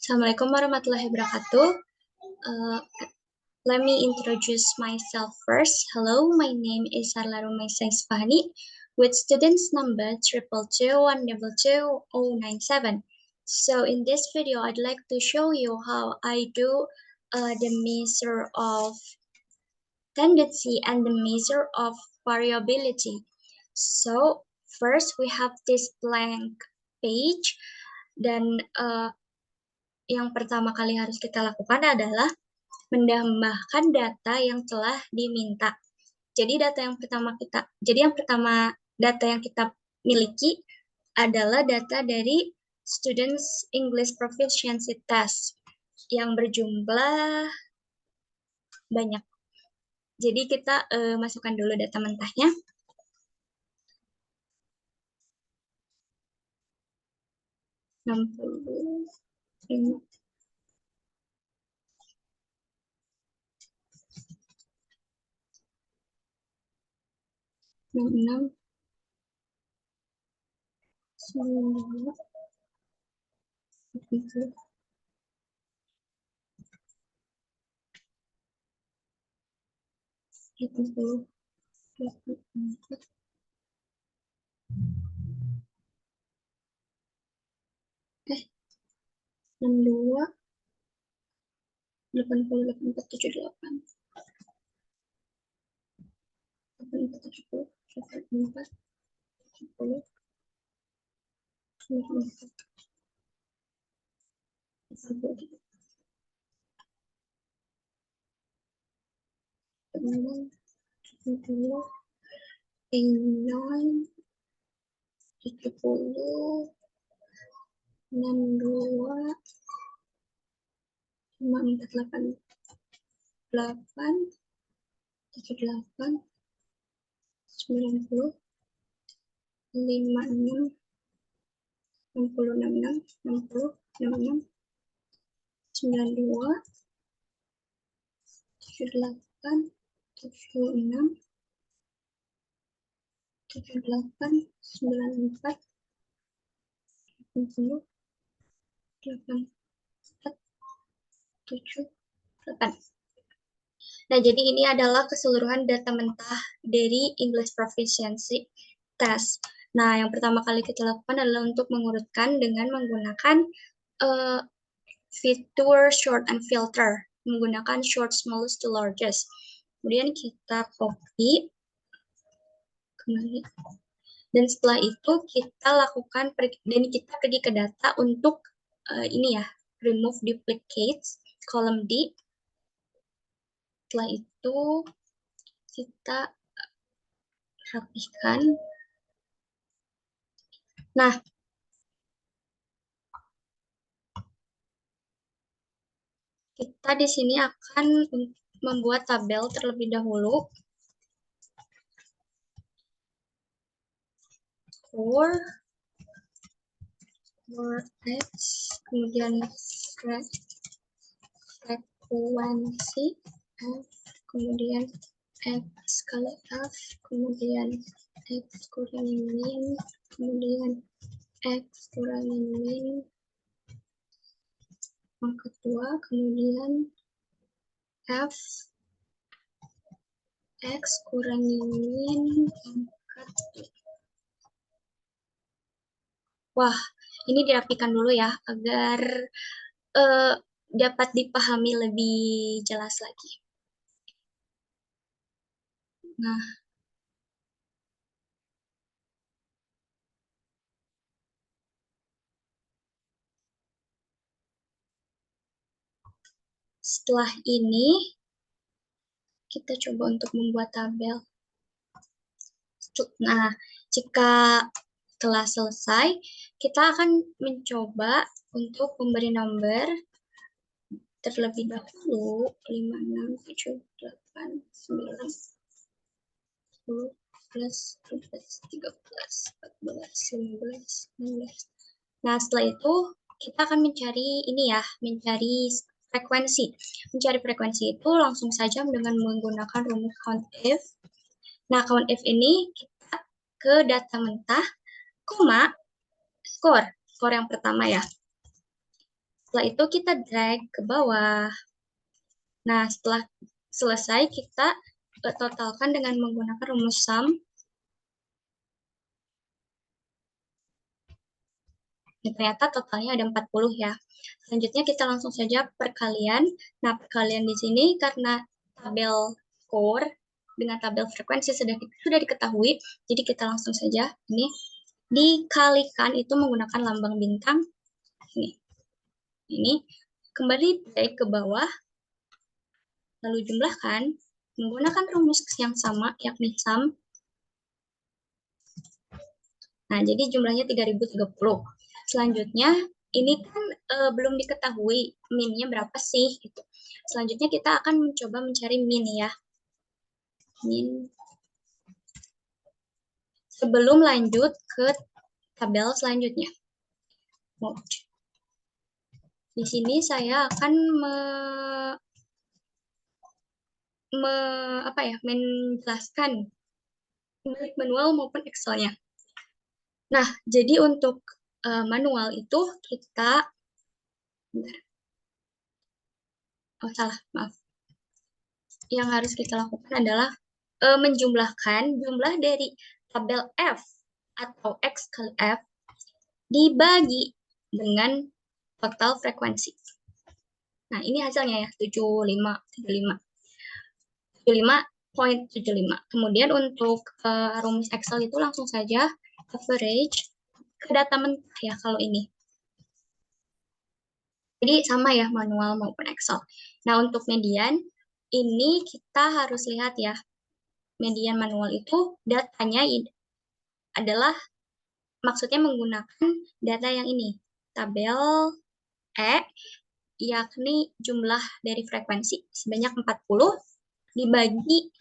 Assalamualaikum warahmatullahi wabarakatuh. Let me introduce myself first. Hello, my name is Sarla Rumaisa Isfahani with students number 222122097. So in this video, I'd like to show you how I do the measure of tendency and the measure of variability. So first we have this blank page dan yang pertama kali harus kita lakukan adalah menambahkan data yang telah diminta. Jadi data yang pertama data yang kita miliki adalah data dari Students English Proficiency Test yang berjumlah banyak. Jadi kita masukkan dulu data mentahnya. Ini. Enam. 9. Enam 2 80 84 78 84 70 74 70 94 Nah, jadi ini adalah keseluruhan data mentah dari English Proficiency Test. Nah, yang pertama kali kita lakukan adalah untuk mengurutkan dengan menggunakan fitur short and filter, menggunakan short, smallest to largest. Kemudian kita copy kembali. Dan setelah itu kita lakukan dan kita pergi ke data untuk ini ya, remove duplicates, column D. Setelah itu kita rapihkan. Nah, kita di sini akan membuat tabel terlebih dahulu. For X, kemudian frekuensi F, kemudian X kali F, kemudian X kurangi min, kemudian X kurangi min pangkat 2, kemudian F X kurangi min pangkat 2. Wah, ini dirapikan dulu ya, agar dapat dipahami lebih jelas lagi. Nah, setelah ini, kita coba untuk membuat tabel. Nah, jika telah selesai, kita akan mencoba untuk memberi nomor terlebih dahulu 5, 6, 7, 8, 9, 10, 11, 12, 13, 14, 15, 16. Nah, setelah itu kita akan mencari ini ya, mencari frekuensi. Mencari frekuensi itu langsung saja dengan menggunakan rumus COUNTIF. Nah, COUNTIF ini kita ke data mentah, koma, skor yang pertama ya. Setelah itu kita drag ke bawah. Nah, setelah selesai kita totalkan dengan menggunakan rumus sum. Nah, ternyata totalnya ada 40 ya. Selanjutnya kita langsung saja perkalian. Nah, perkalian di sini karena tabel score dengan tabel frekuensi sudah diketahui, jadi kita langsung saja ini dikalikan itu menggunakan lambang bintang. Ini kembali drag ke bawah, lalu jumlahkan menggunakan rumus yang sama, yakni sum. Nah, jadi jumlahnya 3030. Selanjutnya, ini kan belum diketahui min-nya berapa sih. Gitu. Selanjutnya kita akan mencoba mencari min ya. Min. Sebelum lanjut ke tabel selanjutnya. Mode. Di sini saya akan menjelaskan baik manual maupun Excel-nya. Nah, jadi untuk manual itu kita maaf. Yang harus kita lakukan adalah menjumlahkan jumlah dari tabel F atau X kali F dibagi dengan total frekuensi. Nah, ini hasilnya ya, 75.75. Kemudian untuk rumus Excel itu langsung saja average ke data mentah ya kalau ini. Jadi sama ya manual maupun Excel. Nah, untuk median ini kita harus lihat ya. Median manual itu datanya adalah maksudnya menggunakan data yang ini. Tabel E yakni jumlah dari frekuensi sebanyak 40 dibagi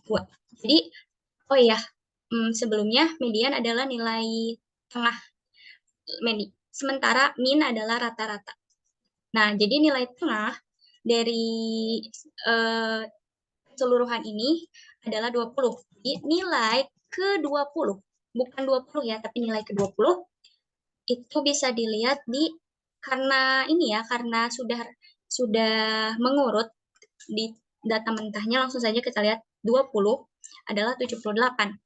2. Jadi, oh iya, sebelumnya median adalah nilai tengah sementara min adalah rata-rata. Nah, jadi nilai tengah dari keseluruhan ini adalah 20. Jadi, nilai ke-20, bukan 20 ya, tapi nilai ke-20 itu bisa dilihat karena ini ya, karena sudah mengurut di data mentahnya, langsung saja kita lihat 20 adalah 78.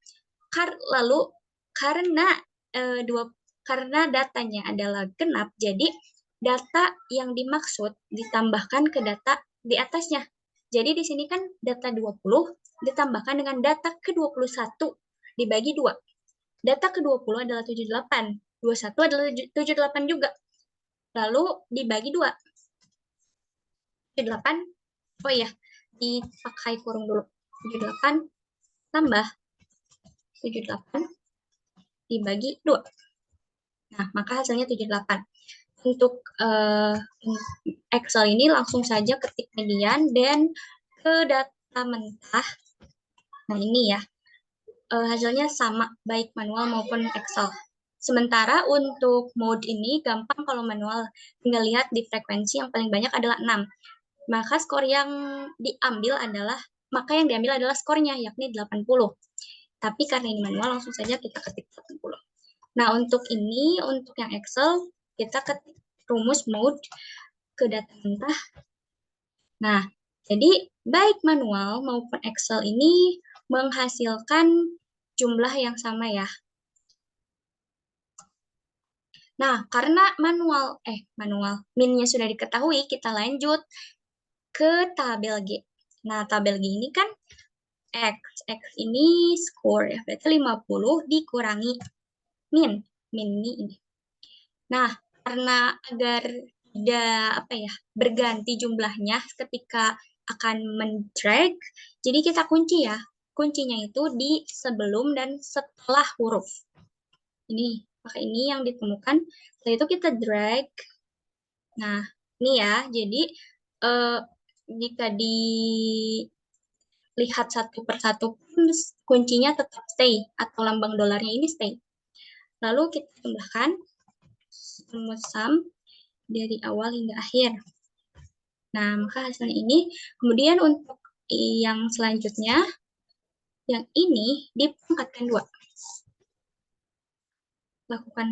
Lalu karena datanya adalah genap, jadi data yang dimaksud ditambahkan ke data di atasnya. Jadi di sini kan data 20 ditambahkan dengan data ke-21 dibagi 2. Data ke-20 adalah 78. 21 adalah 78 juga. Lalu dibagi 2. 78, oh iya, dipakai kurung dulu. 78 tambah 78 dibagi 2. Nah, maka hasilnya 78. Untuk Excel ini langsung saja ketik median dan ke data mentah. Nah, ini ya. Hasilnya sama baik manual maupun Excel. Sementara untuk mode ini gampang kalau manual. Tinggal lihat di frekuensi yang paling banyak adalah 6. Maka yang diambil adalah skornya yakni 80. Tapi karena ini manual langsung saja kita ketik 80. Nah, untuk yang Excel kita ketik rumus mode ke data mentah. Nah, jadi baik manual maupun Excel ini menghasilkan jumlah yang sama ya. Nah, karena min-nya sudah diketahui, kita lanjut ke tabel G. Nah, tabel G ini kan X ini score ya, berarti 50 dikurangi min ini. Nah, karena agar tidak berganti jumlahnya ketika akan mendrag, jadi kita kunci ya. Kuncinya itu di sebelum dan setelah huruf. Maka ini yang ditemukan. Setelah itu kita drag. Nah, ini ya. Jadi jika dilihat satu persatu, kuncinya tetap stay atau lambang dolarnya ini stay. Lalu kita tambahkan rumus sum dari awal hingga akhir. Nah, maka hasilnya ini. Kemudian untuk yang selanjutnya, yang ini dipangkatkan 2. Lakukan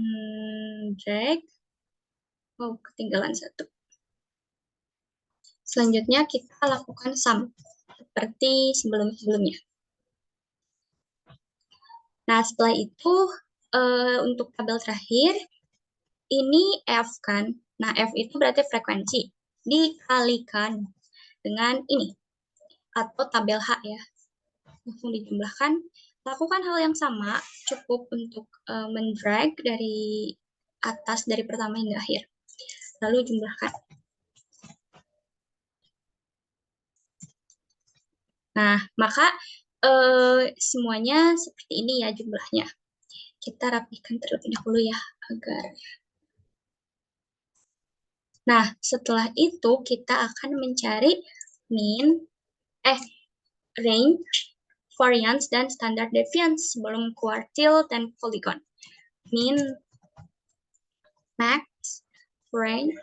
drag. Oh, ketinggalan 1. Selanjutnya kita lakukan sum, seperti sebelum-sebelumnya. Nah, setelah itu, untuk tabel terakhir, ini F kan. Nah, F itu berarti frekuensi. Dikalikan dengan ini, atau tabel H ya. Langsung dijumlahkan. Lakukan hal yang sama, cukup untuk mendrag dari atas, dari pertama hingga akhir. Lalu jumlahkan. Nah, maka semuanya seperti ini ya jumlahnya. Kita rapikan terlebih dahulu ya, agar... Nah, setelah itu kita akan mencari range, variance, dan standard deviance sebelum quartile dan polygon. Mean, max, range,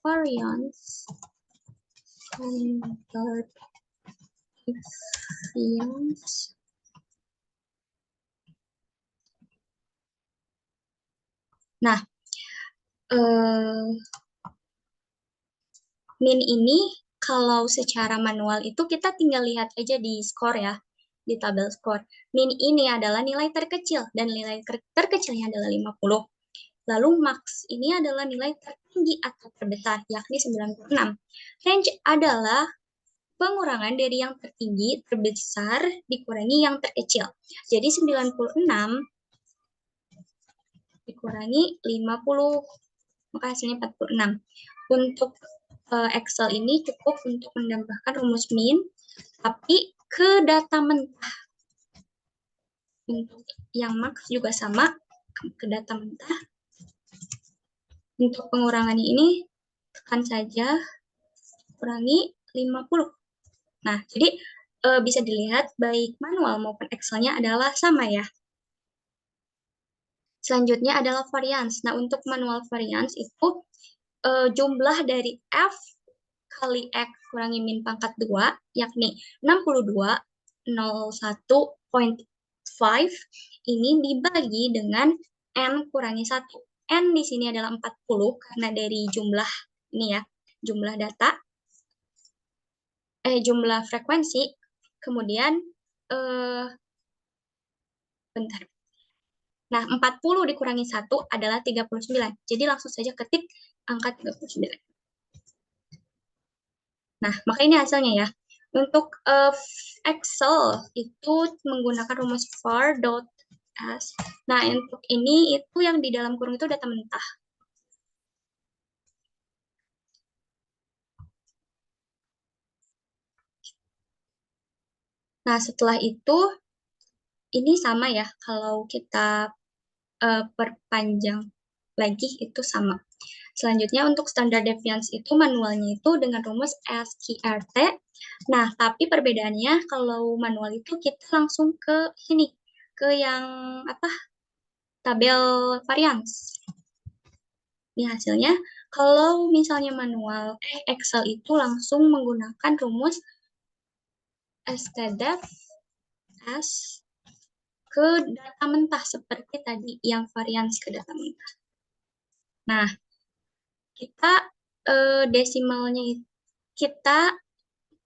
variance, standard deviance. Nah, min ini kalau secara manual itu kita tinggal lihat aja di skor ya, di tabel skor. Min ini adalah nilai terkecil dan nilai terkecilnya adalah 50. Lalu max ini adalah nilai tertinggi atau terbesar, yakni 96. Range adalah pengurangan dari yang tertinggi, terbesar, dikurangi yang terkecil. Jadi 96 dikurangi 50, maka hasilnya 46. Untuk Excel ini cukup untuk menambahkan rumus min, tapi ke data mentah. Untuk yang max juga sama, ke data mentah. Untuk pengurangannya ini, tekan saja, kurangi 50. Nah, jadi bisa dilihat baik manual maupun Excel-nya adalah sama ya. Selanjutnya adalah variance. Nah, untuk manual variance itu jumlah dari F kali X kurangi min pangkat 2, yakni 62,01.5 ini dibagi dengan N kurangi 1. N di sini adalah 40 karena dari jumlah ini ya, jumlah data, jumlah frekuensi, kemudian bentar. Nah, 40 dikurangi 1 adalah 39. Jadi langsung saja ketik angka 39. Nah, maka ini hasilnya ya. Untuk Excel itu menggunakan rumus var.s. Nah, untuk ini itu yang di dalam kurung itu data mentah. Nah, setelah itu ini sama ya, kalau kita perpanjang lagi itu sama. Selanjutnya untuk standard deviance itu manualnya itu dengan rumus SQRT. Nah, tapi perbedaannya kalau manual itu kita langsung ke sini, ke yang apa? Tabel variance. Ini hasilnya. Kalau misalnya manual Excel itu langsung menggunakan rumus stdef s ke data mentah seperti tadi yang variance ke data mentah. Nah, kita desimalnya kita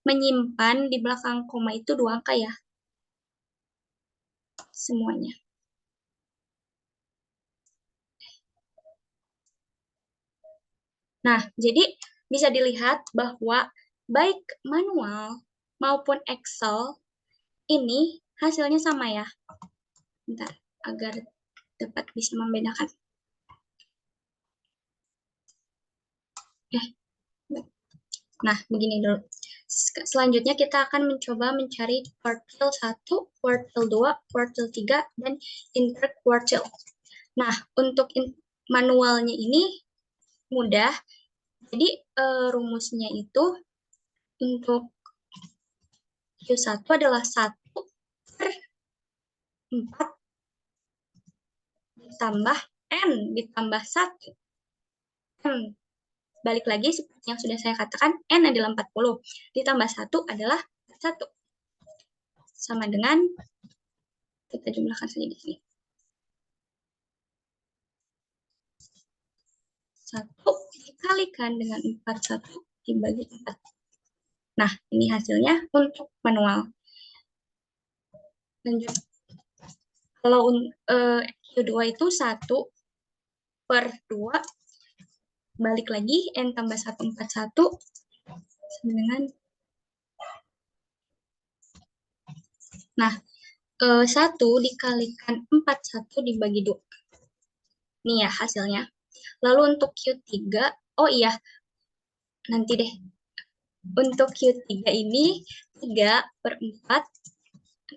menyimpan di belakang koma itu 2 angka ya. Semuanya. Nah, jadi bisa dilihat bahwa baik manual maupun Excel ini hasilnya sama ya. Bentar, agar dapat bisa membedakan. Nah, begini dulu. Selanjutnya kita akan mencoba mencari quartile 1, quartile 2, quartile 3, dan interquartile. Nah, untuk manualnya ini mudah. Jadi, rumusnya itu untuk Q1 adalah 1/4 ditambah N ditambah 1. Balik lagi seperti yang sudah saya katakan, N adalah 40. Ditambah 1 adalah 1. Sama dengan, kita jumlahkan saja di sini. 1 dikalikan dengan 41 dibagi 4. Nah, ini hasilnya untuk manual. Lanjut. Kalau Q2 itu 1/2, balik lagi, N tambah 141 sama dengan, nah, 1 dikalikan 41 dibagi 2. Nih ya hasilnya. Lalu untuk Q3, oh iya, nanti deh. Untuk Q3 ini 3/4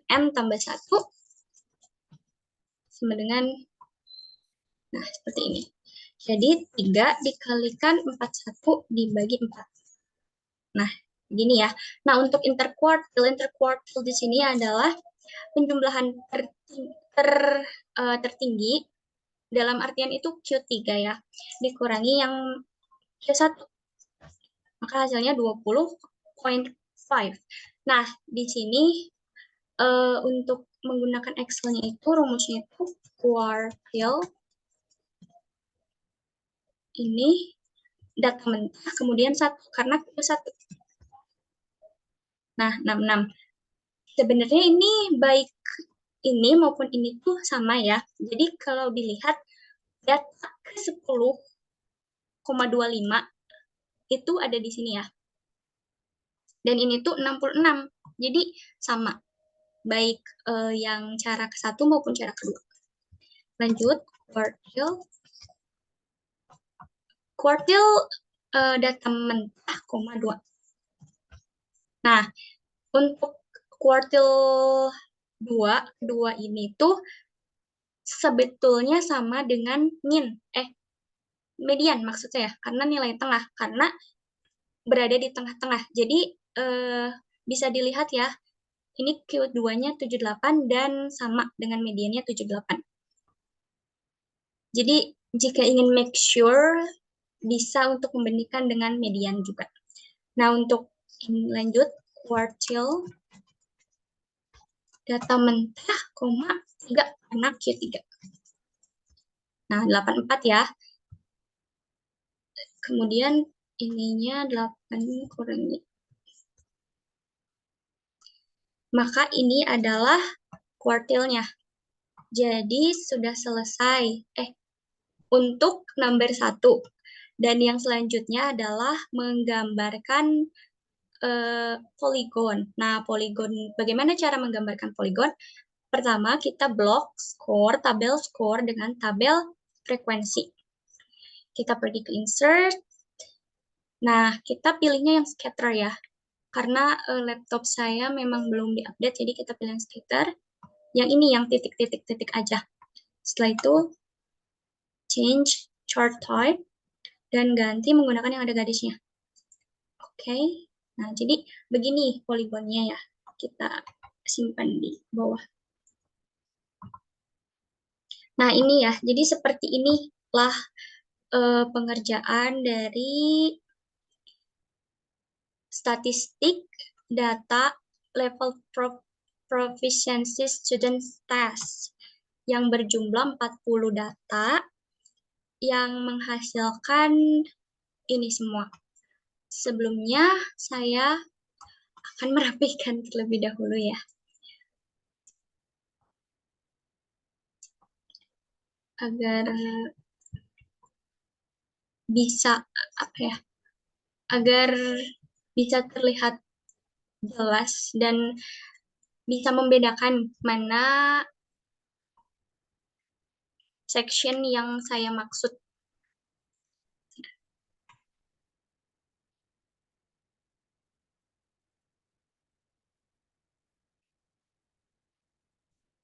M tambah 1 sama dengan, nah seperti ini. Jadi 3 dikalikan 41 dibagi 4. Nah, gini ya. Nah, untuk interquartile di sini adalah penjumlahan tertinggi, dalam artian itu Q3 ya, dikurangi yang Q1. Maka hasilnya 20,5. Nah, di sini untuk menggunakan Excel-nya itu rumusnya itu quartile ini data mentah kemudian 1 karena Q1. Nah, 66. Sebenarnya ini baik ini maupun ini tuh sama ya. Jadi kalau dilihat data ke 10,25 itu ada di sini ya. Dan ini tuh 66. Jadi sama. Baik yang cara ke-1 maupun cara kedua. Lanjut, quartile data mentah, 2. Nah, untuk quartile 2 ini tuh sebetulnya sama dengan median maksud saya, karena nilai tengah, karena berada di tengah-tengah. Jadi bisa dilihat ya, ini Q2-nya 78 dan sama dengan mediannya 78. Jadi jika ingin make sure, bisa untuk membandingkan dengan median juga. Nah, untuk ini lanjut, quartile data mentah, 3 karena Q3. Nah, 84 ya. Kemudian ininya 8 kurangi. Maka ini adalah quartile-nya. Jadi sudah selesai. Untuk number 1. Dan yang selanjutnya adalah menggambarkan poligon. Nah, poligon, bagaimana cara menggambarkan poligon? Pertama, kita blok tabel score dengan tabel frekuensi. Kita pergi ke insert. Nah, kita pilihnya yang scatter ya. Karena laptop saya memang belum diupdate, jadi kita pilih yang scatter. Yang ini, yang titik-titik-titik aja. Setelah itu, change chart type, dan ganti menggunakan yang ada garisnya. Oke, nah jadi begini poligonnya ya. Kita simpan di bawah. Nah ini ya, jadi seperti inilah pengerjaan dari statistik data level proficiency student test yang berjumlah 40 data yang menghasilkan ini semua. Sebelumnya saya akan merapikan terlebih dahulu ya. Agar bisa agar bisa terlihat jelas dan bisa membedakan mana section yang saya maksud.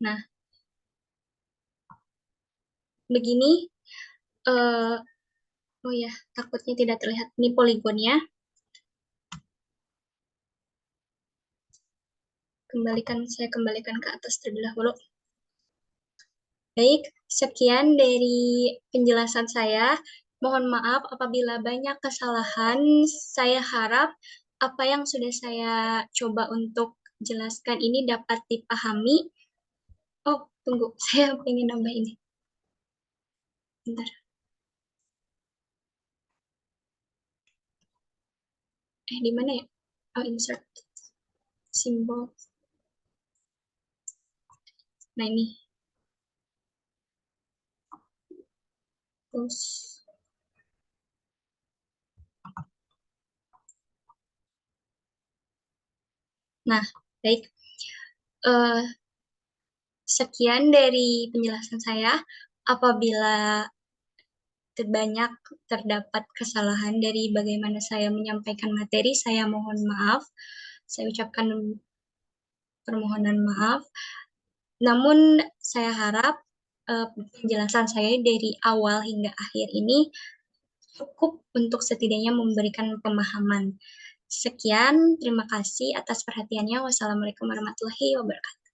Nah, begini. Oh ya, takutnya tidak terlihat. Ini poligonnya. Saya kembalikan ke atas terlebih dahulu. Baik, sekian dari penjelasan saya. Mohon maaf apabila banyak kesalahan. Saya harap apa yang sudah saya coba untuk jelaskan ini dapat dipahami. Oh, tunggu. Saya ingin nambah ini. Bentar. Di mana ya? Oh, insert simbol. Nah, ini. Terus. Nah, baik. Sekian dari penjelasan saya. Apabila banyak terdapat kesalahan dari bagaimana saya menyampaikan materi, saya mohon maaf. Saya ucapkan permohonan maaf. Namun saya harap penjelasan saya dari awal hingga akhir ini cukup untuk setidaknya memberikan pemahaman. Sekian, terima kasih atas perhatiannya. Wassalamualaikum warahmatullahi wabarakatuh.